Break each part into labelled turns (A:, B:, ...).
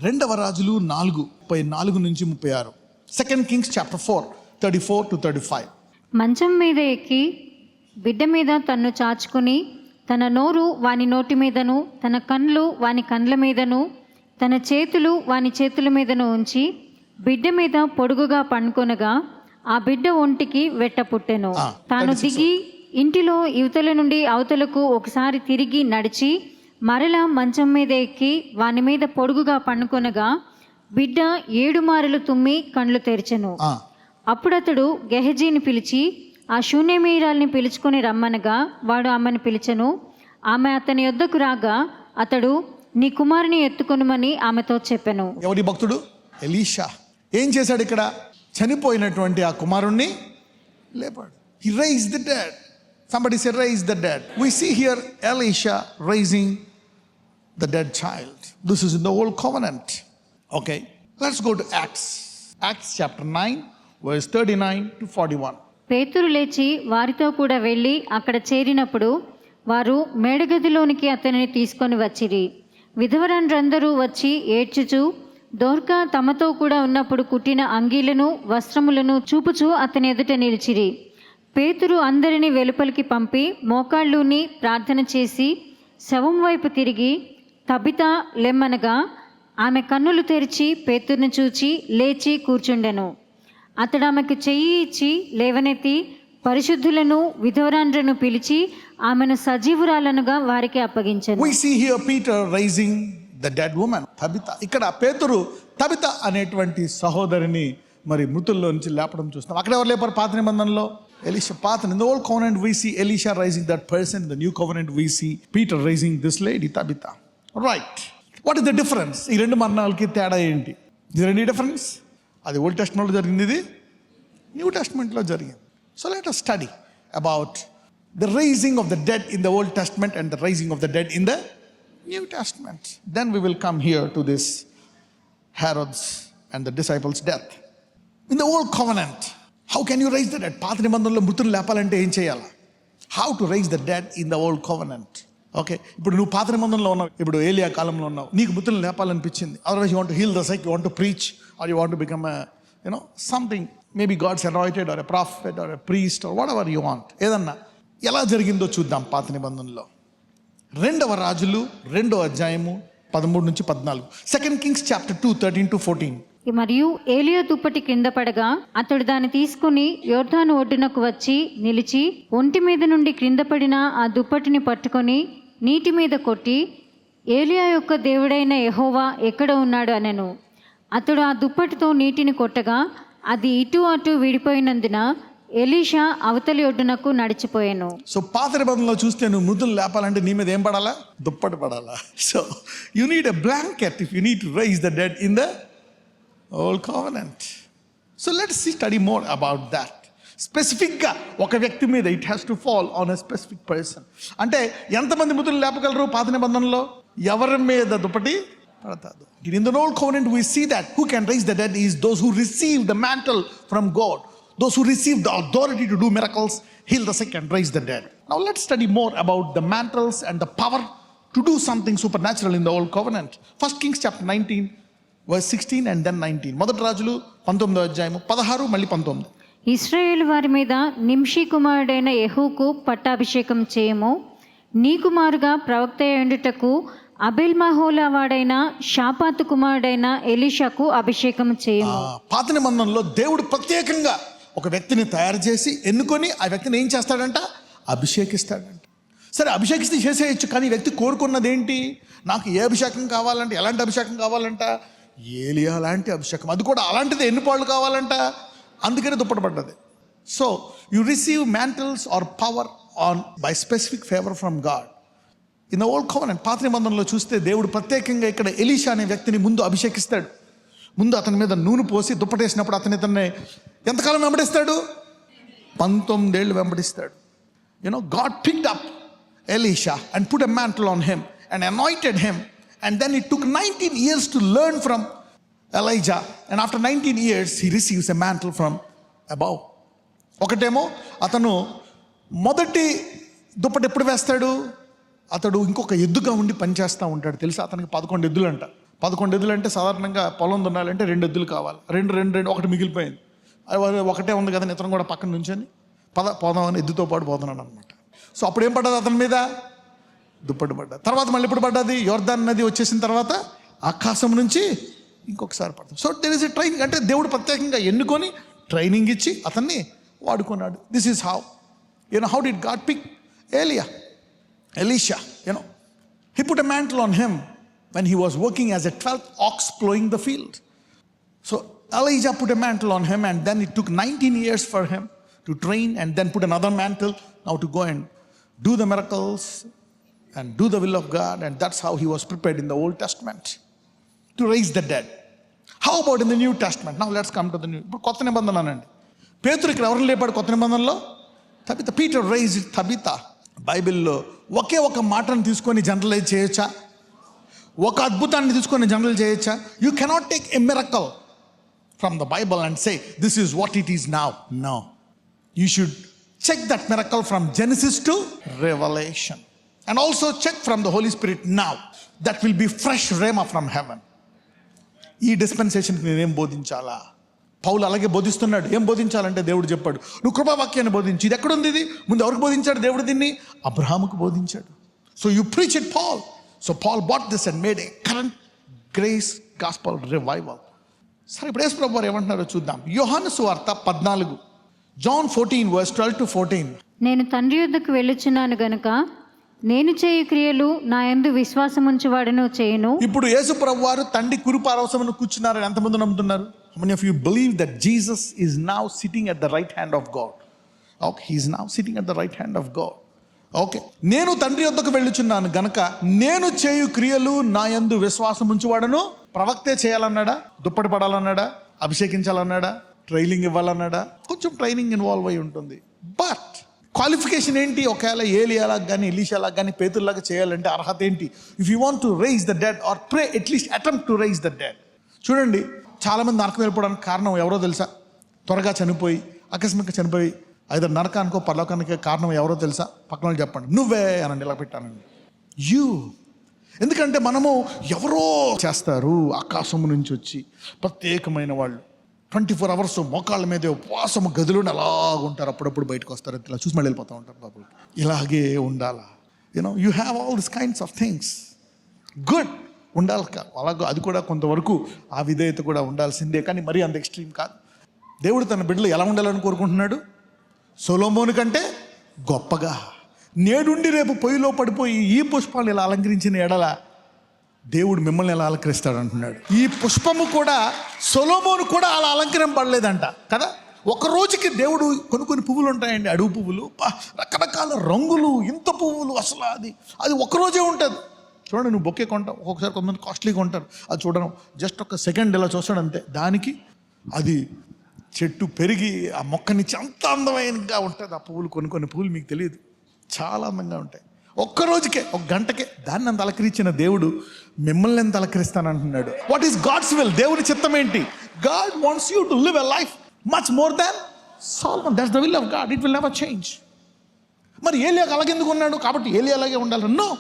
A: రెండవ రాజులు 4:34 నుంచి 36. 2 Kings chapter 4:34-35.
B: మంచం మీద ఎక్కి బిడ్డ మీద తన్ను చాచుకుని తన నోరు వాని నోటి మీదను తన కళ్ళు వాని కండ్ల మీదను తన చేతులు వాని చేతుల మీదను ఉంచి బిడ్డ మీద పొడుగుగా పండుకొనగా ఆ బిడ్డ ఒంటికి వెట్ట పుట్టెను. తాను దిగి ఇంటిలో యువతల నుండి అవతలకు ఒకసారి తిరిగి నడిచి మరలా మంచం మీద ఎక్కి వాని మీద పొడుగుగా పండుకొనగా బిడ్డ 7 మారులు తుమ్మి కండ్లు తెరిచెను. అప్పుడతడు గెహజీని పిలిచి ఆ శూన్యమీరాల్ని పిలుచుకొని రమ్మనగా వాడు ఆమెను పిలిచెను. ఆమె అతని యొద్దకు రాగా అతడు నీ కుమారుని ఎత్తుకొనుమని ఆమెతో చెప్పెను.
A: ఎవరి భక్తుడు? ఎలీషా. ఏం చేశాడు ఇక్కడ? చనిపోయినటువంటి ఆ కుమారుణ్ణి లేపాడు. He raised the dead. Somebody say raise the dead. We see here Elisha raising the dead child. This is in the old covenant. Okay, let's go to Acts chapter 9 verse 39-41.
B: పేతురు లేచి వారితో కూడా వెళ్ళి అక్కడ చేరినప్పుడు వారు మేడగదిలోనికి అతనిని తీసుకొని వచ్చిరి. విధవరాండ్రందరూ వచ్చి ఏడ్చుచు దోర్కా తమతో కూడా ఉన్నప్పుడు కుట్టిన అంగీలను వస్త్రములను చూపుచూ అతని ఎదుట నిలిచిరి. పేతురు అందరినీ వెలుపలికి పంపి మోకాళ్ళూని ప్రార్థన చేసి శవం వైపు తిరిగి తబితా లెమ్మనగా ఆమె కన్నులు తెరిచి పేతురుని చూచి లేచి కూర్చుండెను. అతడు ఆమెకు చెయ్యి ఇచ్చి లేవనెత్తి పరిశుద్ధులను విధవరాండ్రను పిలిచి ఆమెను సజీవురాలనుగా వారికి అప్పగించెను.
A: We see here Peter raising the dead woman Tabitha. ఇక్కడ పేతురు తబితా అనేటువంటి సహోదరిని మరి మృతుల్లో నుంచి లేపడం చూస్తాం. అక్కడ ఎవరు లేపారు? పాత నిబంధనలో Elisha. In the old covenant we see Elisha raising that person. In the new covenant we see Peter raising this lady Tabitha. Right. What is the difference? ఈ రెండు మరణాలకి తేడా ఏంటి? Is there any difference? అది old టెస్ట్మెంట్లో జరిగింది, ఇది new టెస్ట్మెంట్లో జరిగింది. So let us study about the raising of the dead in the Old Testament and the raising of the dead in the New Testament. Then we will come here to this Herod's and the disciples' death. In the Old Covenant, how can you raise the dead? పాత నిబంధనలో మృతులు లేపాలంటే ఏం చేయాలి? How to raise the dead in the Old Covenant? Okay, ఇప్పుడు నువ్వు పాత నిబంధనలో ఉన్నావు, ఇప్పుడు ఏలియా కాలంలో ఉన్నావు, నీకు మృతులు లేపాలనిపించింది. Otherwise you want to heal the sick, you want to preach, or you want to become something, maybe God's anointed or a prophet or a priest or whatever you want. ఏదన్నా ఎలా జరిగిందో చూద్దాం. పాత నిబంధనలో రెండవ రాజులు 2వ అధ్యాయము 13-14. 2 Kings chapter 2 13-14.
B: మరియు ఏలియా దుప్పటి కింద పడగా అతడు దాన్ని తీసుకుని యోర్దాను ఒడ్డునకు వచ్చి నిలిచి ఒంటి మీద నుండి క్రింద పడిన ఆ దుప్పటిని పట్టుకొని నీటి మీద కొట్టి ఏలియా యొక్క దేవుడైన యెహోవా ఎక్కడ ఉన్నాడు అనెను. అతడు ఆ దుప్పటితో నీటిని కొట్టగా అది ఇటు అటు విడిపోయినందున ఎలీషా అవతలి ఒడ్డునకు నడిచిపోయాను.
A: సో పాత నిబంధనలో చూస్తే నువ్వు మృతులు లేపాలంటే నీ మీద ఏం పడాలా? దుప్పటి పడాలా. So you need a blanket if you need to raise the dead in the old covenant. So let's study more about that. స్పెసిఫిక్గా ఒక వ్యక్తి మీద it has to fall on a specific person. అంటే ఎంతమంది మృతులు లేపగలరు పాత నిబంధనలో? ఎవరి మీద దుప్పటి పడతాదు. In the old covenant we see that who can raise the dead is those who receive the mantle from God, those who receive the authority to do miracles, heal the sick and raise the dead. Now let's study more about the mantles and the power to do something supernatural in the old covenant. 1 Kings chapter 19 verse 16 and then 19. మొదటి రాజులు 19వ అధ్యాయము 16 మళ్ళీ 19.
B: ఇశ్రాయేలు వారి మీద నింషి కుమారుడైన యెహూకు పట్టాభిషేకం చేయము. నీ కుమారుగా ప్రవక్త అయ్యుటకు అబేల్ మహోలా వాడైన షాపాతు కుమారుడైన ఎలీషాకు అభిషేకం చేయము.
A: పాత నిబంధనలో దేవుడు ప్రత్యేకంగా ఒక వ్యక్తిని తయారు చేసి ఎన్నుకొని ఆ వ్యక్తిని ఏం చేస్తాడంట? అభిషేకిస్తాడంట. సరే, అభిషేకిస్తే చేసేయచ్చు, కానీ వ్యక్తి కోరుకున్నది ఏంటి? నాకు ఏ అభిషేకం కావాలంటే, ఎలాంటి అభిషేకం కావాలంట? ఏలియా లాంటి అభిషేకం. అది కూడా అలాంటిది ఎన్ని పాళ్ళు కావాలంట? అందుకనే దుప్పటపడ్డది. So you receive mantles or power on by specific favour from God. In the old covenant పాత నిబంధనలో చూస్తే దేవుడు ప్రత్యేకంగా ఇక్కడ ఎలీషా అనే వ్యక్తిని ముందు అభిషేకిస్తాడు. ముందు అతని మీద నూనె పోసి దుప్పటేసినప్పుడు అతన్ని ఎంతకాలం వెంబడిస్తాడు? 19 ఏళ్ళు వెంబడిస్తాడు. God picked up Elisha and put a mantle on him and anointed him, and then it took 19 years to learn from Elijah, and after 19 years he receives a mantle from above. ఒకటేమో అతను మొదటి దుప్పటి ఎప్పుడు వేస్తాడు? అతడు ఇంకొక ఎద్దుగా ఉండి పనిచేస్తూ ఉంటాడు. తెలుసా? అతనికి 11 ఎద్దులు అంట. 11 ఎద్దులు అంటే సాధారణంగా పొలం దున్నాలంటే 2 ఎద్దులు కావాలి. రెండు ఒకటి మిగిలిపోయింది. అది ఒకటే ఉంది కదా, ఇతను కూడా పక్కన నుంచొని పోదామని ఎద్దుతో పాటు పోతున్నాడు అనమాట. సో అప్పుడు ఏం పడ్డది అతని మీద? దుప్పటి పడ్డది. తర్వాత మళ్ళీ ఇప్పుడు పడ్డది, యోర్దాన్ నది వచ్చేసిన తర్వాత ఆకాశం నుంచి ఇంకొకసారి పడుతుంది. So there is a training. అంటే దేవుడు ప్రత్యేకంగా ఎన్నుకొని ట్రైనింగ్ ఇచ్చి అతన్ని వాడుకున్నాడు. This is how how did God pick Elisha, he put a mantle on him when he was working as a 12th ox plowing the field. So Elijah put a mantle on him, and then it took 19 years for him to train and then put another mantle now to go and do the miracles and do the will of God. And that's how he was prepared in the Old Testament to raise the dead. How about in the New Testament? Now let's come to the New. కొత్త నిబంధన అనండి. పేతురు ఇక్కడ ఎవరిని లేపాడు కొత్త నిబంధనలో? Tabitha. Peter raised Tabitha. బైబిల్లో ఒకే ఒక మాటను తీసుకొని జనరలైజ్ చేయొచ్చా? ఒక అద్భుతాన్ని తీసుకొని జనరల్ చేయొచ్చా? You cannot take a miracle from the Bible and say this is what it is now. No, you should check that miracle from Genesis to revolution and also check from the Holy Spirit now. That will be fresh rhema from heaven. ఈ డిస్పెన్సేషన్కి నేనేం బోధించాలా? పౌలు అలాగే బోధిస్తున్నాడు. ఏం బోధించాలంటే దేవుడు చెప్పాడు, నువ్వు కృపావాక్యాన్ని బోధించి. ఇది ఎక్కడుంది? ఇది ముందు ఎవరికి బోధించాడు దేవుడు? దీన్ని అబ్రహాముకు బోధించాడు. So you preach it Paul. So Paul bought this and made a current grace gospel revival. సరే, ఇప్పుడు యేసు ప్రభువు వారు ఏమంటున్నారో చూద్దాం. యోహాను సువార్త 14, John 14 verse 12 to 14.
B: నేను తండ్రి యొద్దకు వెళ్ళుచున్నాను గనుక నేను చేయు క్రియలు నా యందు విశ్వాసముంచువాడును చేయును. ఇప్పుడు
A: యేసు ప్రభువు వారు తండ్రి కురుపారవశమున కూర్చున్నారని ఎంతమంది నమ్ముతున్నారు? How many of you believe that Jesus is now sitting at the right hand of God? Okay, he is now sitting at the right hand of God. Okay, నేను తండ్రి యొద్దకు వెళ్ళుచున్నాను గనక నేను చేయు క్రియలు నా యందు విశ్వాసం ఉంచువాడను. ప్రవక్తే చేయాలన్నాడా? దుప్పటి పడాలన్నాడా? అభిషేకించాలన్నాడా? ట్రైనింగ్ ఇవ్వాలన్నాడా? కొంచెం ట్రైనింగ్ ఇన్వాల్వ్ అయి ఉంటుంది. బట్ క్వాలిఫికేషన్ ఏంటి? ఒకవేళ ఏలియాలాగా కానీ ఎలీషాలాగా కానీ పేతురులాగా చేయాలంటే అర్హత ఏంటి? If you want to raise the dead or pray at least attempt to raise the dead. చూడండి, చాలామంది నరకం వెళ్ళిపోవడానికి కారణం ఎవరో తెలుసా? త్వరగా చనిపోయి అకస్మాత్తుగా చనిపోయి ఐదర్ నరకానికో పరలోకానికో కారణం ఎవరో తెలుసా? పక్కన వాళ్ళు చెప్పండి. నువ్వే అనండి, ఇలా పెట్టానండి. ఎందుకంటే మనము ఎవరో చేస్తారు, ఆకాశం నుంచి వచ్చి ప్రత్యేకమైన వాళ్ళు 24 hours మోకాళ్ళ మీద ఉపవాసము గదిలోనే అలాగుంటారు. అప్పుడప్పుడు బయటకు వస్తారు, ఇలా చూసి మళ్ళీ వెళ్ళిపోతూ ఉంటారు. బాబు ఇలాగే ఉండాలా? You have all this kinds of things. Good, ఉండాలి. అలాగే అది కూడా కొంతవరకు ఆ విధేయత కూడా ఉండాల్సిందే, కానీ మరీ అంత ఎక్స్ట్రీమ్ కాదు. దేవుడు తన బిడ్డలు ఎలా ఉండాలని కోరుకుంటున్నాడు? సొలొమోను కంటే గొప్పగా. నేడుండి రేపు పొయ్యిలో పడిపోయి ఈ పుష్పాలు ఇలా అలంకరించిన ఎడల దేవుడు మిమ్మల్ని ఎలా అలంకరిస్తాడు అంటున్నాడు. ఈ పుష్పము కూడా సొలొమోను కూడా అలా అలంకరింపబడలేదంట కదా. ఒక రోజుకి దేవుడు కొన్ని పువ్వులు ఉంటాయండి, అడుగు పువ్వులు, రకరకాల రంగులు, ఇంత పువ్వులు, అసలు అది ఒకరోజే ఉంటుంది. చూడండి, నువ్వు బొకే కొంటావు, ఒక్కొక్కసారి కొంతమంది కాస్ట్లీగా కొంటారు. అది చూడడం జస్ట్ ఒక సెకండ్ ఇలా చూస్తాడు అంతే. దానికి అది చెట్టు పెరిగి ఆ మొక్కనిచ్చి అంత అందమైనగా ఉంటుంది. ఆ పువ్వులు కొన్ని పువ్వులు మీకు తెలియదు, చాలా అందంగా ఉంటాయి. ఒక్క రోజుకే, ఒక గంటకే దాన్ని అంత అలంకరించిన దేవుడు మిమ్మల్ని ఎంత అలంకరిస్తానంటున్నాడు. What is God's will? దేవుని చిత్తం ఏంటి? God wants you to live a life much more than Solomon. That's the will of God. It will never change. మరి ఏలియాకి అలాగెందుకు ఉన్నాడు? కాబట్టి ఏలియా అలాగే ఉండాలి? నో.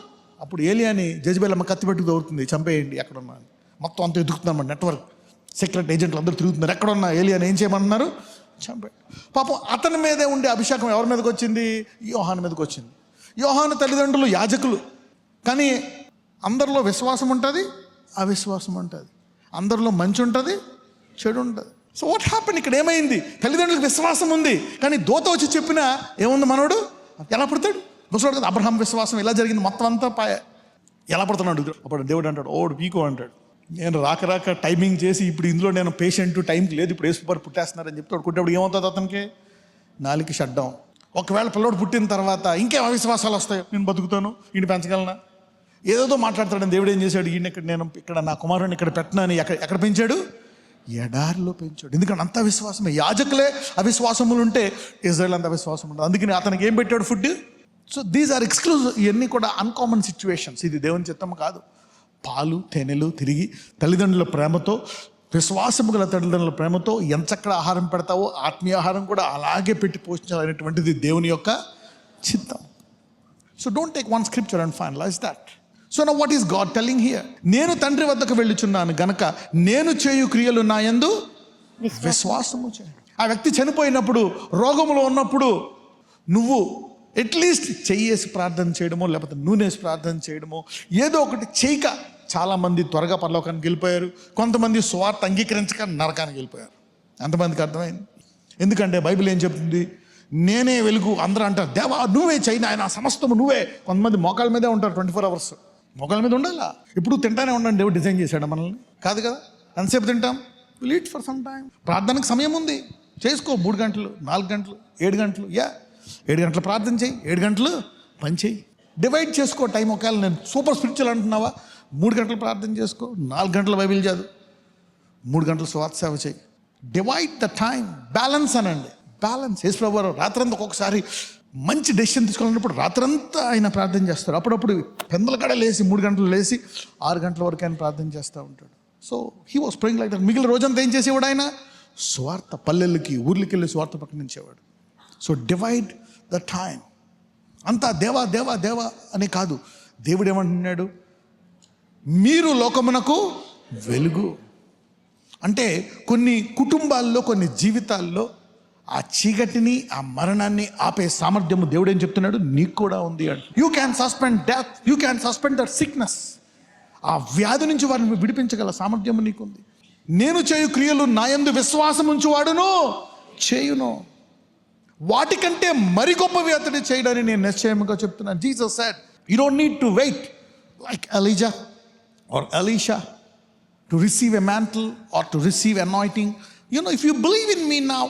A: అప్పుడు ఏలియాని జెజబెల్ కత్తి పెట్టుకు దొరుకుతుంది, చంపేయండి ఎక్కడున్నా. మొత్తం అంతా ఎదుగుతున్నారు, నెట్వర్క్ సీక్రెట్ ఏజెంట్లు అందరూ తిరుగుతున్నారు. ఎక్కడున్నా ఏలియాని ఏం చేయమన్నారు? చంపేయండి. పాపం అతని మీదే ఉండే అభిషేకం ఎవరి మీదకి వచ్చింది? యోహాను మీదకి వచ్చింది. యోహాను తల్లిదండ్రులు యాజకులు, కానీ అందరిలో విశ్వాసం ఉంటుంది, అవిశ్వాసం ఉంటుంది. అందరిలో మంచి ఉంటుంది, చెడు ఉంటుంది. So what happen? ఇక్కడ ఏమైంది? తల్లిదండ్రులకు విశ్వాసం ఉంది, కానీ దూత వచ్చి చెప్పినా ఏముంది? మనోడు ఎలా పడతాడు? ముసలాడు కదా. అబ్రహాం విశ్వాసం ఇలా జరిగింది, మొత్తం అంతా ఎలా పడుతున్నాడు? అప్పుడు దేవుడు అంటాడు, ఓడు పీకో అంటాడు. నేను రాక టైమింగ్ చేసి ఇప్పుడు ఇందులో నేను పేషెంట్, టైంకి లేదు, ఇప్పుడు యేసుప్రభు పుట్టేస్తున్నారని చెప్తాడు. కుట్టేప్పుడు ఏమవుతుంది? అతనికి నాలుగు షట్ డౌన్. ఒకవేళ పిల్లోడు పుట్టిన తర్వాత ఇంకేం అవిశ్వాసాలు వస్తాయి? నేను బతుకుతాను, ఈయన పెంచగలనా? ఏదేదో మాట్లాడతాడని దేవుడు ఏం చేశాడు? ఈయన ఇక్కడ నా కుమారుని ఇక్కడ పెట్టినాను. ఎక్కడ పెంచాడు? ఎడారిలో పెంచాడు. ఎందుకంటే అంత అవిశ్వాసమే. యాజకులే అవిశ్వాసములు ఉంటే ఇజ్రాయెల్ అంత అవిశ్వాసం ఉంటుంది. అందుకని అతనికి ఏం పెట్టాడు? Food. So these are exclusive. ఇవన్నీ కూడా అన్కామన్ సిచ్యువేషన్స్. ఇది దేవుని చిత్తం కాదు. పాలు తేనెలు తిరిగి తల్లిదండ్రుల ప్రేమతో, విశ్వాసము గల తల్లిదండ్రుల ప్రేమతో ఎంచక్కడ ఆహారం పెడతావో ఆత్మీయ ఆహారం కూడా అలాగే పెట్టి పోషించాలనేటువంటిది దేవుని యొక్క చిత్తం. So don't take one scripture and finalize that. So now what is God telling here? నేను తండ్రి వద్దకు వెళ్ళుచున్నాను గనక నేను చేయు క్రియలు నా యందు విశ్వాసము చేయి. ఆ వ్యక్తి చనిపోయినప్పుడు, రోగములో ఉన్నప్పుడు నువ్వు అట్లీస్ట్ చెయ్యేసి ప్రార్థన చేయడమో, లేకపోతే నూనెసి ప్రార్థన చేయడమో, ఏదో ఒకటి చేయక చాలామంది త్వరగా పరలోకానికి వెళ్ళిపోయారు. కొంతమంది స్వార్థ అంగీకరించక నరకానికి వెళ్ళిపోయారు. ఎంతమందికి అర్థమైంది? ఎందుకంటే బైబిల్ ఏం చెప్తుంది? నేనే వెలుగు. అందరూ అంటారు, దేవా నువ్వే చేయి నాయన, సమస్తము నువ్వే. కొంతమంది మోకాళ్ళ మీదే ఉంటారు 24 hours. మోకాళ్ళ మీద ఉండాలా? ఇప్పుడు తింటానే ఉండండి. దేవుడు డిజైన్ చేశాడు మనల్ని, కాదు కదా? ఎంతసేపు తింటాం? Will eat for some time. ప్రార్థనకు సమయం ఉంది, చేసుకో. 3 గంటలు, 4 గంటలు, 7 గంటలు. 7 గంటలు ప్రార్థన చేయి, 7 గంటలు పని చేయి. డివైడ్ చేసుకో టైం. ఒకవేళ నేను సూపర్ స్పిరిచువల్ అంటున్నావా, 3 గంటలు ప్రార్థన చేసుకో, 4 గంటలు బైబిల్ చదువు, 3 గంటలు స్వార్థ సేవ చేయి. Divide the time. బ్యాలెన్స్ అనండి, బ్యాలెన్స్. యేసు ప్రభువారు రాత్రంతా ఒక్కొక్కసారి మంచి డెసిషన్ తీసుకోవాలన్నప్పుడు రాత్రంతా ఆయన ప్రార్థన చేస్తారు. అప్పుడప్పుడు పెందల కడ లేచి 3 గంటలు లేచి 6 గంటల వరకు ఆయన ప్రార్థన చేస్తూ ఉంటాడు. So he was praying like that. మిగిలిన రోజంతా ఏం చేసేవాడు ఆయన? స్వార్థ పల్లెలకి, ఊర్లకి వెళ్ళి స్వార్థ ప్రకటించేవాడు. So divide the time. అంతా దేవా దేవా దేవా అని కాదు. దేవుడు ఏమంటున్నాడు? మీరు లోకమునకు వెలుగు. అంటే కొన్ని కుటుంబాల్లో, కొన్ని జీవితాల్లో ఆ చీకటిని, ఆ మరణాన్ని ఆపే సామర్థ్యము దేవుడు ఏం చెప్తున్నాడు? నీకు కూడా ఉంది అంట. You can suspend death, you can suspend that sickness. ఆ వ్యాధి నుంచి వారిని విడిపించగల సామర్థ్యము నీకుంది. నేను చేయు క్రియలు నా యందు విశ్వాసం ఉంచువాడును చేయును. వాటికంటే మరి గొప్పవి అతడు చేయడని నేను నిశ్చయముగా చెప్తున్నాను. Jesus said, you don't need to wait like Elijah or Elisha to receive a mantle or to receive anointing. You know, if you believe in me now,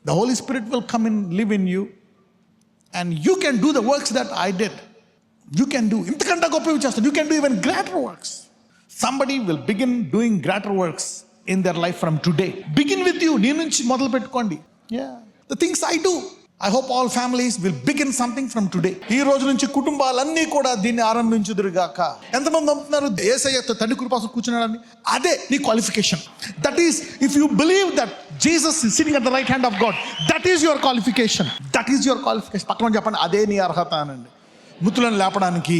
A: the Holy Spirit will come and live in you and you can do the works that I did. You can do intakanta goppavi chestadu. You can do even greater works. Somebody will begin doing greater works in their life from today. Begin with you. Nee nunchi modalu pettukondi. Yeah, the things I do, I hope all families will begin something from today. ఈ రోజు నుంచి కుటుంబాలన్నీ కూడా దీన్ని ఆరంభించుదురుగాక. ఎంతమంది నమ్ముతున్నారు యేసయ్యతో తండ్రి కృపాసన కూర్చున్నాడని? అదే నీ qualification. That is, if you believe that Jesus is sitting at the right hand of God, that is your qualification. That is your qualification. పక్కన చెప్పండి, అదే నీ అర్హత అనండి. మృతులను లేపడానికి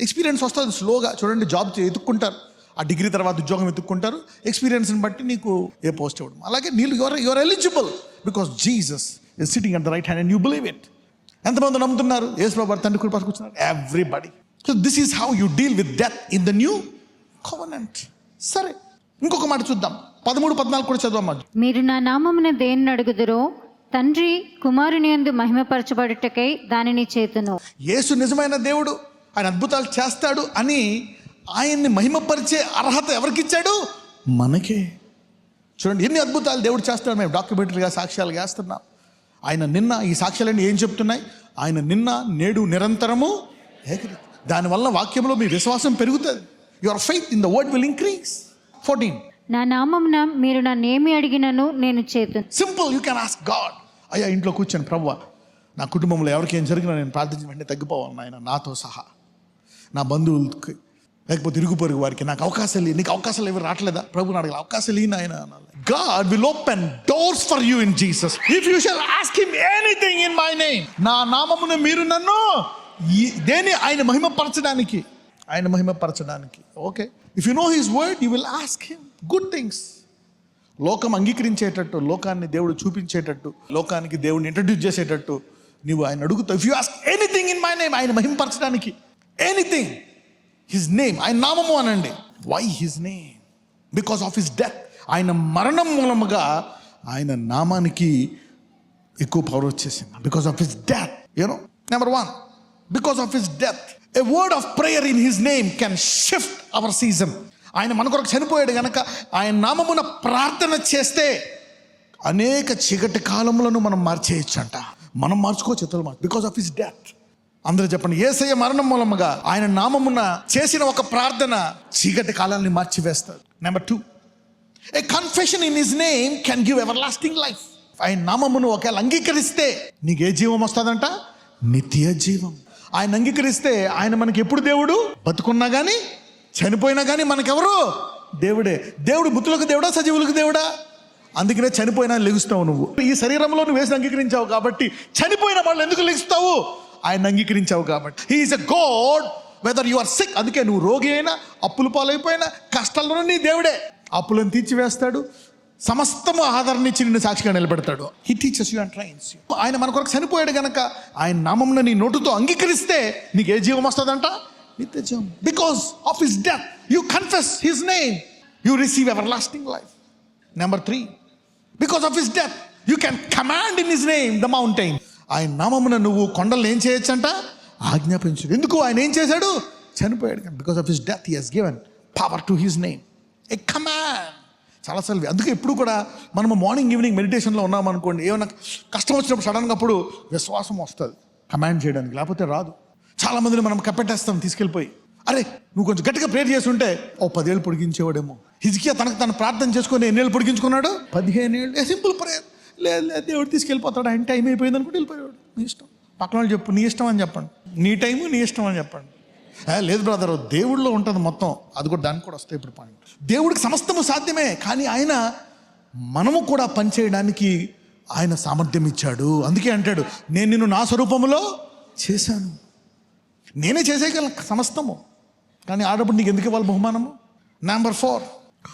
A: ఎక్స్పీరియన్స్ వస్తుంది స్లోగా. చూడండి, జాబ్ ఎత్తుక్కుంటారు, ఆ డిగ్రీ తర్వాత ఉద్యోగం ఎత్తుక్కుంటారు. ఎక్స్పీరియన్స్ని బట్టి నీకు ఏ పోస్ట్ ఇవ్వడం. అలాగే నీళ్ళు your eligible because Jesus is sitting at the right hand and you believe it. ఎంతమంది నమ్ముతున్నారు యేసు ప్రభువు తండ్రి కృపకు కూర్చున్నారు? Everybody. So this is how you deal with death in the new covenant. సరే, ఇంకొక మాట చూద్దాం. 13-14 కూడా చదవమ్మా.
B: మీరు నా నామమున దేనిని అడుగుదురో తండ్రి కుమారుని యందు మహిమపరచబడుటకై దానిని చేతును. యేసు నిజమైన దేవుడు, ఆయన అద్భుతాలు చేస్తాడు అని ఆయన్ని మహిమపరిచే అర్హత ఎవరికి ఇచ్చాడు? మనకే. చూడండి ఎన్ని అద్భుతాలు దేవుడు చేస్తాడు. మేము డాక్యుమెంటరీగా సాక్ష్యాలు వేస్తున్నాం. ఆయన నిన్న, ఈ సాక్ష్యాలన్నీ ఏం చెప్తున్నాయి? ఆయన నిన్న, నేడు, నిరంతరము ఏకరీతి. దానివల్ల వాక్యంలో మీ విశ్వాసం పెరుగుతుంది. Your faith in the word will increase. 14, నా నామమున మీరు నన్నేమి అడిగినను నేను చేతును.
A: Simple. You can ask God. అయ్యా ఇంట్లో కూర్చొని, ప్రభువా నా కుటుంబంలో ఎవరికి ఏం జరిగినా నేను ప్రార్థించిన వెంటనే తగ్గిపోవాలి ఆయన, నాతో సహా, నా బంధువులకి, లేకపోతే ఇరుగు పొరుగు వారికి నాకు అవకాశాలు, నీకు అవకాశాలు ఎవరు రావట్లేదా? ప్రభుని అడగల, అవకాశాలు ఆయన అనాలి. God will open doors for you in Jesus. If you shall ask him anything in my name. నా నామమున మీరు నన్ను దేని ఆయన మహిమపరచడానికి, ఆయన మహిమపరచడానికి. Okay, if you know his word you will ask him good things. లోకం అంగీకరించేటట్టు, లోకాన్ని దేవుడు చూపించేటట్టు, లోకానికి దేవుడిని ఇంట్రడ్యూస్ చేసేటట్టు నీవు ఆయన అడుగుతావు. If you ask anything in my name, ఆయన మహిమపరచడానికి, ఎనీథింగ్, హిజ్ నేమ్, ఆయన నామము అనండి. Why his name? Because of his death. ఆయన మరణం మూలముగా ఆయన నామానికి ఎక్కువ పవర్ వచ్చేసింది. Because of his death. You know, number 1, because of his death a word of prayer in his name can shift our season. ఆయన మన కొరకు చనిపోయాడు కనుక ఆయన నామమున ప్రార్థన చేస్తే అనేక చీకటి కాలములను మనం మార్చేయచ్చంట. మనం మార్చుకోవచ్చు, ఇతరులు మార్చు. Because of his death. అందరూ చెప్పండి, యేసయ్య మరణం మూలముగా ఆయన నామమున చేసిన ఒక ప్రార్థన చీకటి కాలాన్ని మార్చివేస్తారు. Number 2, a confession in his name can give everlasting life. ఆయన నామమును ఒకవేళ అంగీకరిస్తే నీకు ఏ జీవం వస్తుందంట? నిత్య జీవం. ఆయన అంగీకరిస్తే ఆయన మనకి ఎప్పుడు దేవుడు? బతుకున్నా కానీ చనిపోయినా కానీ మనకెవరు? దేవుడే. దేవుడు మృతులకు దేవుడా, సజీవులకు దేవుడా? అందుకనే చనిపోయినా లెగుస్తావు నువ్వు. ఈ శరీరంలో నువ్వు వేసి అంగీకరించావు కాబట్టి. చనిపోయిన వాళ్ళు ఎందుకు లెగుస్తావు? ఆయన అంగీకరించావు కాబట్టి. He is a God whether you are sick. అందుకే నువ్వు రోగి అయినా, అప్పులు పాలైపోయినా, కష్టాల్లో నీ దేవుడే అప్పులను తీర్చివేస్తాడు, సమస్తము ఆదరణ ఇచ్చి నిన్ను సాక్షిగా నిలబెడతాడు. He teachers you and trains you. ఆయన మన కొరకు చనిపోయాడు గనక ఆయన నామమున నీ నోటుతో అంగీకరిస్తే నీకు ఏ జీవం వస్తుందంట? నిత్య జీవం. Because of his death you confess his name, you receive ever lasting life. Number 3, because of his death you can command in his name the mountain. ఆయన నామమున నువ్వు కొండలు ఏం చేయొచ్చంట? ఆజ్ఞాపించు. ఎందుకు? ఆయన ఏం చేశాడు? చనిపోయాడు. Because of his death he has given power to his name, A command. చాలాసార్లు అందుకే ఎప్పుడు కూడా మనము మార్నింగ్ ఈవినింగ్ మెడిటేషన్లో ఉన్నామనుకోండి, ఏమైనా కష్టం వచ్చినప్పుడు సడన్గా అప్పుడు విశ్వాసం వస్తుంది కమాండ్ చేయడానికి, లేకపోతే రాదు. చాలామందిని మనం కప్పెట్టేస్తాం తీసుకెళ్ళిపోయి. అరే నువ్వు కొంచెం గట్టిగా ప్రేయర్ చేస్తుంటే 10 ఏళ్ళు పొడిగించేవాడేమో. హిజ్కియా తను ప్రార్థన చేసుకొని ఎన్ని ఏళ్ళు పొడిగించుకున్నాడు? 15 ఏళ్ళు. Simple prayer. లేదు దేవుడు తీసుకెళ్ళిపోతాడు, ఆయన టైం అయిపోయింది అనుకుంటే వెళ్ళిపోయాడు. నీ ఇష్టం. పక్కన వాళ్ళు చెప్పు, నీ ఇష్టం అని చెప్పండి, నీ టైము నీ ఇష్టం అని చెప్పండి. లేదు బ్రదర్, దేవుడిలో ఉంటుంది మొత్తం. అది కూడా దానికి కూడా వస్తాయి ఇప్పుడు పాయింట్. దేవుడికి సమస్తము సాధ్యమే, కానీ ఆయన మనము కూడా పనిచేయడానికి ఆయన సామర్థ్యం ఇచ్చాడు. అందుకే అంటాడు, నేను నిన్ను నా స్వరూపములో చేశాను. నేనే చేసేయగలను సమస్తము, కానీ ఆడప్పుడు నీకు ఎందుకు ఇవ్వాలి బహుమానము? Number 4,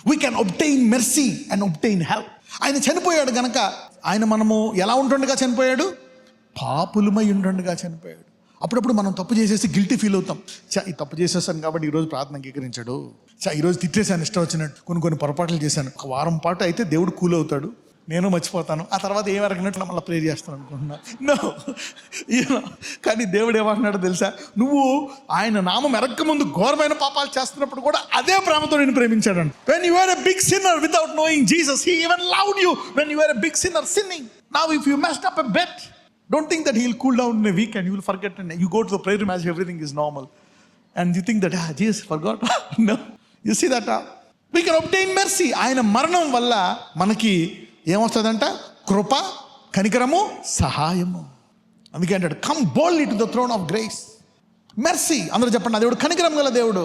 A: we can obtain mercy and obtain help. ఆయన చనిపోయాడు గనక ఆయన మనము ఎలా ఉంటుండగా చనిపోయాడు? పాపులమై ఉంటుండగా చనిపోయాడు. అప్పుడప్పుడు మనం తప్పు చేసేసి గిల్టీ ఫీల్ అవుతాం. ఈ తప్పు చేసేసాను కాబట్టి ఈరోజు ప్రార్థన అంగీకరించాడు. ఈరోజు తిట్టేసాను ఇష్టం వచ్చినట్టు, కొన్ని పొరపాట్లు చేశాను. ఒక వారం పాటు అయితే దేవుడు కూల్ అవుతాడు, నేను మర్చిపోతాను. ఆ తర్వాత ఏం అరగినట్లు మళ్ళీ ప్రేర్ చేస్తాను అనుకుంటున్నా. నో, కానీ దేవుడు ఏమంటున్నాడో తెలుసా? నువ్వు ఆయన నామం ఎరక్క ముందు ఘోరమైన పాపాలు చేస్తున్నప్పుడు కూడా అదే ప్రేమతో నేను ప్రేమించాడు. When you were a big sinner without knowing Jesus, he even loved you when you were a big sinner sinning. Now if you messed up a bit, don't think that he'll cool down in a week and you will forget and you go to the prayer room as if everything is normal and you think that Jesus forgot. No, you see that we can obtain mercy. ఆయన మరణం వల్ల మనకి ఏమొస్తుందంట? కృప, కనికరము, సహాయము. అందుకే అంటాడు, come boldly to the throne of grace. Mercy, అందరూ చెప్పండి, దేవుడు కనికరం గల దేవుడు.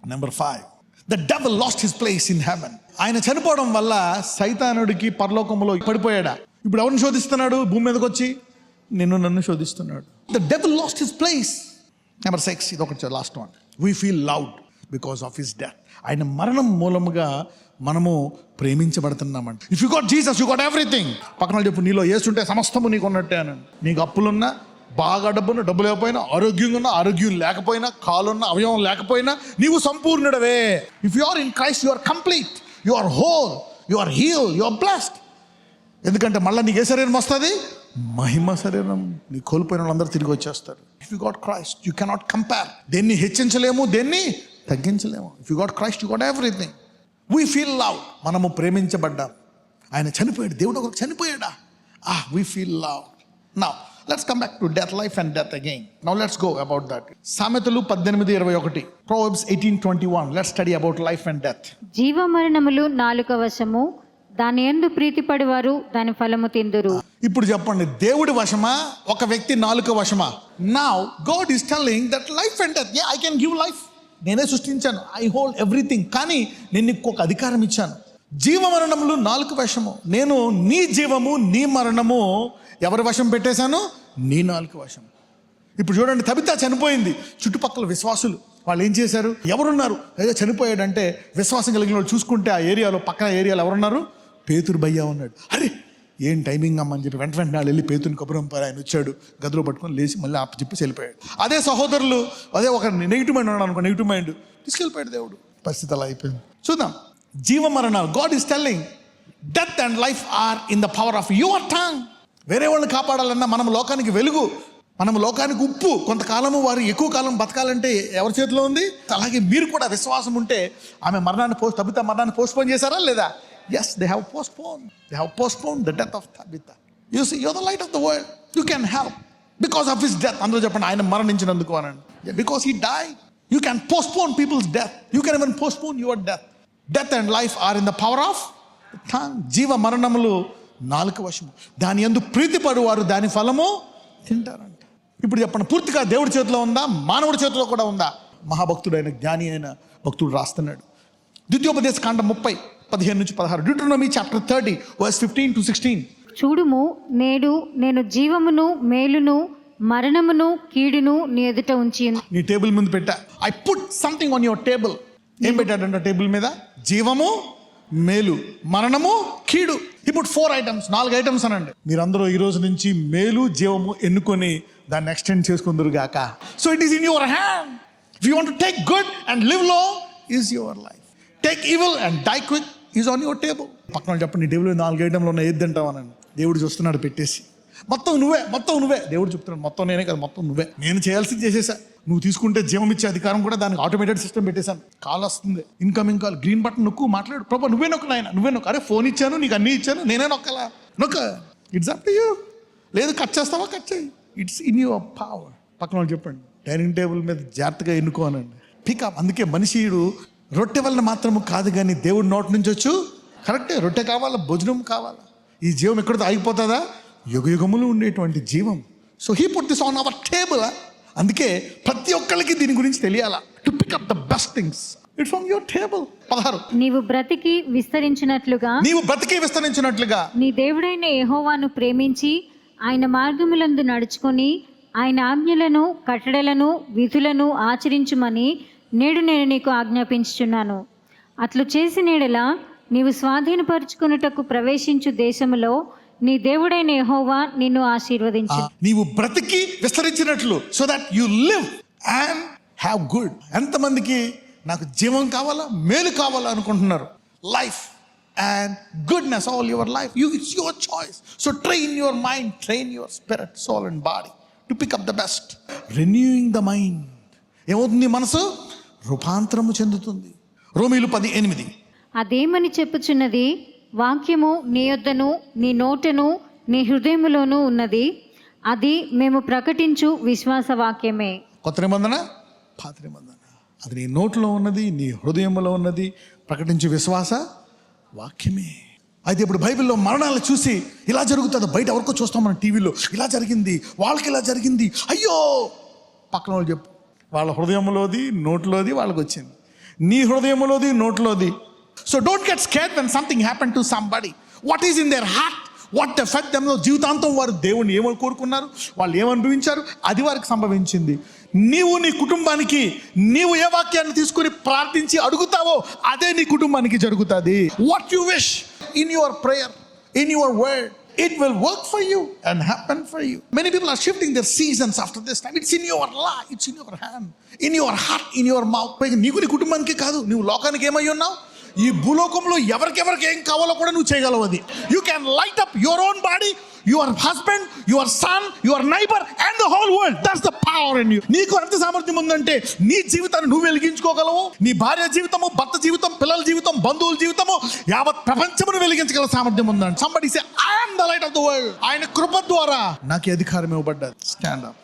A: Number 5, the devil lost his place in heaven. ఆయన చనిపోవడం వల్ల సైతానుడికి పరలోకములో పడిపోయాడా? ఇప్పుడు ఎవరిని శోధిస్తున్నాడు? భూమి మీదకి వచ్చి నన్ను శోధిస్తున్నాడు. The devil lost his place. Number 6, ఇది ఒకటి last one, we feel loved because of his death. ఆయన మరణం మూలముగా మనము ప్రేమించబడుతున్నామంట. If you got Jesus you got everything. పక్కన చెప్పు, నీలో యేసుంటే సమస్తము నీకు ఉన్నట్టే అనండి. నీకు అప్పులున్నా, బాగా డబ్బు లేకపోయినా, ఆరోగ్యంగా ఉన్నా, ఆరోగ్యం లేకపోయినా, కాలున్నా, అవయవం లేకపోయినా, నీవు సంపూర్ణుడవే. If you are in Christ you are complete, you are whole, you are heal, you are blessed. ఎందుకంటే మళ్ళీ నీకు ఏ శరీరం వస్తుంది? మహిమ శరీరం. నీ కోల్పోయిన వాళ్ళందరూ తిరిగి వచ్చేస్తారు. If you got Christ you cannot compare. దేన్ని హెచ్చించలేము, దేన్ని తగ్గించలేము. If you got Christ you got everything. We feel love. మనము ప్రేమించబడ్డాం. ఆయన చనిపోయాడు, దేవుడు ఒకరు చనిపోయాడా? We feel love. Now let's come back to death, life and death again. Now let's go about that. సామెతలు 18:21, Proverbs 18:21. Let's study about life and death.
B: జీవ మరణములు నాలుక వశము, దాని యందు ప్రీతిపడివారు దాని ఫలము తిందురు.
A: ఇప్పుడు చెప్పండి, దేవుడి వశమా, ఒక వ్యక్తి నాలుక వశమా? Now God is telling that life and death, I can give life. నేనే సృష్టించాను, ఐ హోల్డ్ ఎవ్రీథింగ్. కానీ నేను నీకు ఒక అధికారం ఇచ్చాను. జీవ మరణములు నాలుక వశము. నేను నీ జీవము, నీ మరణము ఎవరి వశం పెట్టేశాను? నీ నాలుక వశం. ఇప్పుడు చూడండి, తబితా చనిపోయింది. చుట్టుపక్కల విశ్వాసులు వాళ్ళు ఏం చేశారు? ఎవరున్నారు? ఏదో చనిపోయాడంటే విశ్వాసం కలిగిన వాళ్ళు చూసుకుంటే ఆ ఏరియాలో, పక్కన ఏరియాలో ఎవరున్నారు? పేతురు భయ్యా ఉన్నాడు. అరే ఏం టైమింగ్ అమ్మని చెప్పి వెంటనే వాళ్ళు వెళ్ళి పేతుని కబురంపారు. ఆయన వచ్చాడు, గదిలో పట్టుకొని లేచి మళ్ళీ చెప్పి వెళ్ళిపోయాడు. అదే సహోదరులు, అదే ఒక నెగిటివ్ మైండ్ ఉన్నాడు అనుకో, నెగిటివ్ మైండ్ తీసుకెళ్ళిపోయాడు దేవుడు. పరిస్థితి అలా అయిపోయింది. చూద్దాం, జీవ మరణాలు. God is telling death and life are in the power of your tongue. వేరే వాళ్ళని కాపాడాలన్నా మనం లోకానికి వెలుగు, మనం లోకానికి ఉప్పు. కొంతకాలము వారు ఎక్కువ కాలం బతకాలంటే ఎవరి చేతిలో ఉంది? అలాగే మీరు కూడా విశ్వాసం ఉంటే, ఆమె తబితా మరణాన్ని పోస్ట్పోన్ చేశారా లేదా? Yes, they have postponed. They have postponed the death of Tabitha. You see, you're the light of the world. You can help because of his death. అందరూ చెప్పండి, ఆయన మరణించినందుకు అనండి. Because he died. You can postpone people's death. You can even postpone your death. Death and life are in the power of the tongue. జీవ మరణములు నాలుక వశము, దాని యందు ప్రీతిపడు వారు దాని ఫలము తింటారంట. ఇప్పుడు చెప్పండి, పూర్తిగా దేవుడి చేతిలో ఉందా? మానవుడి చేతిలో కూడా ఉందా? మహాభక్తుడైన జ్ఞాని అయిన భక్తుడు రాస్తున్నాడు. ద్వితీయోపదేశ కాండం 30:15-16. Deuteronomy chapter 30 verse 15-16.
B: చూడుము, నేడు నేను జీవమును, మేలును, మరణమును కీడును నీ ఎదుట ఉంచి
A: నీ టేబుల్ ముందు పెట్టా. I put something on your table. ఏం పెట్టాడంట టేబుల్ మీద? జీవము, మేలు, మరణము, కీడు. ఇప్పుడు 4 ఐటమ్స్, 4 ఐటమ్స్ అనండి. మీరందరూ ఈ రోజు నుంచి మేలు, జీవము ఎన్నుకొని దాన్ని ఎక్స్టెండ్ చేసుకుందరు గాక. So it is in your hand. If you want to take good and live long is your life. Take evil and die quick is on your table. పక్కన చెప్పండి, నీ టేబుల్ 4 ఐటమ్లు ఉన్న ఏది తింటావనండి. దేవుడు చూస్తున్నాడు పెట్టేసి. మొత్తం నువ్వే. దేవుడు చెప్తున్నాడు మొత్తం నేనే కదా, మొత్తం నువ్వే. నేను చేయాల్సింది చేసేసా. నువ్వు తీసుకుంటే జీవం ఇచ్చే అధికారం కూడా దానికి ఆటోమేటెడ్ సిస్టమ్ పెట్టేశాను. కాల్ వస్తుంది, ఇన్కమింగ్ కాల్, గ్రీన్ బటన్ నొక్కు, మాట్లాడు. ప్రభా నువ్వే నొక్కు నాయన, నువ్వే నొక్కు. అరే ఫోన్ ఇచ్చాను, నీకు అన్నీ ఇచ్చాను, నేనే నొక్కలా. నొక్క. It's up to you. లేదు కట్ చేస్తావా, కట్ చేయి. It's in your power. పక్కన వాళ్ళు చెప్పండి, డైనింగ్ టేబుల్ మీద జాగ్రత్తగా ఎన్నుకోనండి. పికప్. అందుకే మనిషిడు రొట్టె వలన మాత్రము కాదు కానీ దేవుడి నోటి నుంచి వచ్చు. కరెక్టే, రొట్టె కావాలా, భోజనం కావాలా. ఈ జీవం ఎక్కడితో ఆగిపోతుందా? యుగయుగములు ఉండేటువంటి జీవం. So he put this on our table. అందుకే ప్రతి ఒక్కరికి దీని గురించి తెలియాలా. To pick up the best things it from your table. 16
B: నీవు బ్రతికి విస్తరించినట్లుగా నీ దేవుడైన యెహోవాను ప్రేమించి ఆయన మార్గములందు నడుచుకొని ఆయన ఆజ్ఞలను, కట్టడలను, విధులను ఆచరించుమని నేడు నేను నీకు ఆజ్ఞాపించుచున్నాను. అట్లు చేసిన యెడల నీవు స్వాధీనపరుచుకొనుటకు ప్రవేశించు దేశములో నీ దేవుడైన యెహోవా నిన్ను ఆశీర్వదించు.
A: నీవు బ్రతికి విస్తరించినట్లు, so that you live and have good. ఎంతమందికి నాకు జీవం కావాలా, మేలు కావాలా అనుకుంటున్నారు? Life and goodness all your life. It's your choice. So train your mind, train your spirit, soul and body to pick up the best. Renewing the mind. ఏమవుతుంది? మనసు రూపాంతరము చెందుతుంది. రోమీలు 10:8.
B: అదేమని చెప్పుచున్నది? వాక్యము నీ యొద్దను, నీ నోటను, నీ హృదయములోనూ ఉన్నది. అది మేము ప్రకటించు విశ్వాస వాక్యమే.
A: కొత్త నిబంధన, పాత నిబంధన. అది నీ నోట్లో ఉన్నది, నీ హృదయంలో ఉన్నది, ప్రకటించే విశ్వాస వాక్యమే. అయితే ఇప్పుడు బైబిల్లో మరణాలు చూసి ఇలా జరుగుతుంది, బయట ఎవరికో చూస్తాం మనం టీవీలో, ఇలా జరిగింది, వాళ్ళకి ఇలా జరిగింది, అయ్యో. పక్కన వాళ్ళు చెప్పు, వాళ్ళ హృదయంలోది, నోట్లోది వాళ్ళకి వచ్చింది. నీ హృదయంలోది, నోట్లోది. So don't get scared when something happened to somebody. What is in their heart, what affect them. జీవితాంతం వారు దేవుని ఏమని కోరుకున్నారు, వాళ్ళు ఏమనుభవించారు, అది వారికి సంభవించింది. నీవు నీ కుటుంబానికి నీవు ఏ వాక్యాన్ని తీసుకుని ప్రార్థించి అడుగుతావో అదే నీ కుటుంబానికి జరుగుతుంది. What you wish in your prayer, in your word, it will work for you and happen for you. Many people are shifting their seasons after this time. It's in your life, it's in your hand, in your heart, in your mouth. నీకు నీ కుటుంబానికి కాదు, నువ్వు లోకానికి ఏమై ఉన్నావు. ఈ భూలోకంలో ఎవరికెవరికి ఏం కావాలో కూడా నువ్వు చేయగలవు. అది you can light up your own body, your husband, your son, your neighbour and the whole world. That's the power in you. నీకు ఎంత సామర్థ్యం ఉందంటే నీ జీవితాన్ని నువ్వు వెలిగించుకోగలవు. నీ భార్య జీవితము, భర్త జీవితం, పిల్లల జీవితం, బంధువుల జీవితము, యావత్ ప్రపంచమును వెలిగించగల సామర్థ్యం ఉందండి. Somebody say I am the light of the world. ఆయన కృప ద్వారా నాకు అధికారం ఇవ్వబడ్డది. Stand up.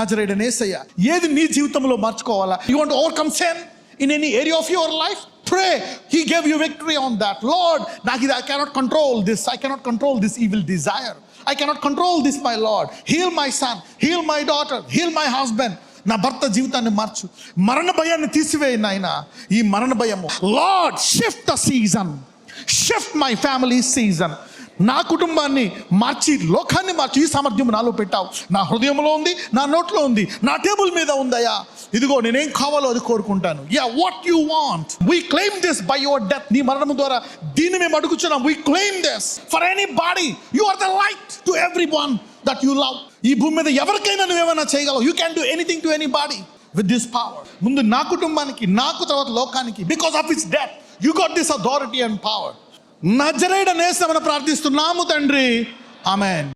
A: నజరేయుడైన యేసయ్య ఏది నీ జీవితంలో మార్చుకోవాలా? You want to overcome sin in any area of your life? Pray. He gave you victory on that. Lord, I cannot control this. I cannot control this evil desire. I cannot control this, my Lord. Heal my son, heal my daughter, heal my husband. నా భర్త జీవితాన్ని మార్చు. మరణ భయాన్ని తీసివేయి నాయన. ఈ మరణ భయము, Lord, shift the season, shift my family season. నా కుటుంబాన్ని మార్చి, లోకాన్ని మార్చి ఈ సామర్థ్యం నాలో పెట్టావు. నా హృదయంలో ఉంది, నా నోట్లో ఉంది, నా టేబుల్ మీద ఉందయ్యా. ఇదిగో నేనేం కావాలో అది కోరుకుంటాను. Yeah, what you want, we claim this by your death. నీ మరణం ద్వారా దీన్ని మేము అడుగుచున్నాం. We claim this for anybody. You are the light to everyone that you love. ఈ భూమి మీద ఎవరికైనా నువ్వేమైనా చేయగలవు. You can do anything to anybody with this power. ముందు నా కుటుంబానికి, నాకు తర్వాత లోకానికి, because of his death you got this authority and power. నజరేయుడైన యేసుని ప్రార్థిస్తున్నాము తండ్రి, ఆమేన్.